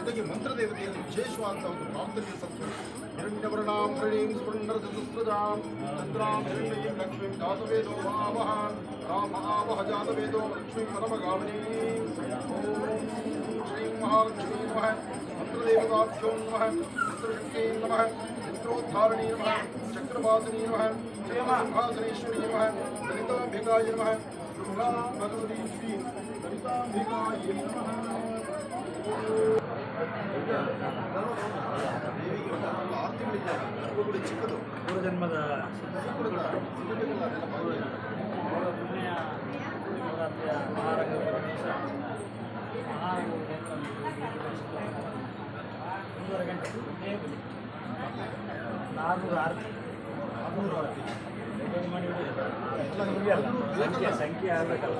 ಜೊತೆಗೆ ಮಂತ್ರದೇವತೆಯನ್ನು ವಿಶೇಷವಾದ ಒಂದು ಪ್ರಾರ್ಥನೆಯ ಸತ್ತು ಹಿರಣ್ಯವರ್ಣಾಂ ಹರಿಣೀಂ ಸ್ಫುರಂಡರಜತಸ್ರಜಾಂ ಚಂದ್ರಾಂ ಹಿರಣ್ಯೀಂ ಲಕ್ಷ್ಮೀಂ ಜಾತವೇದೋ ಮಹಾವಹ ರಾಮಾವಹ ಜಾತವೇದೋ ಲಕ್ಷ್ಮೀಂ ಪರಮಗಾಮಿನೀಂ ಓಂ ಶ್ರೀಂ ಮಹಾಲಕ್ಷ್ಮೀ ನಮಃ ಮಂತ್ರದೇವತಾಭ್ಯೋ ನಮಃ ಮಂತ್ರಶಕ್ತಿಯೇ ನಮಃ ಚಿತ್ರೋದ್ಧಾರಣೀ ನಮಃ ಚಕ್ರವಾಸಿನೀ ನಮಃ ಸಿಂಹಾಸನೇಶ್ವರೀ ನಮಃ ಲಲಿತಾಂಬಿಕಾಯ ನಮಃ ದುರ್ಗಾ ಭಗವತೀ ಶ್ರೀ ಲಲಿತಾಂಬಿಕಾಯ ನಮಃ ಚಿಕ್ಕದು ಪೂರ್ವಜನ್ಮದ ಪುಣ್ಯ ನವರಾತ್ರಿಯ ಮಹಾರಂಗ ಪ್ರವೇಶ ಒಂದೂವರೆ ಗಂಟೆ 400 ಆರತಿ ಮಾಡಿ ಸಂಖ್ಯೆ ಆಗಬೇಕಲ್ಲ.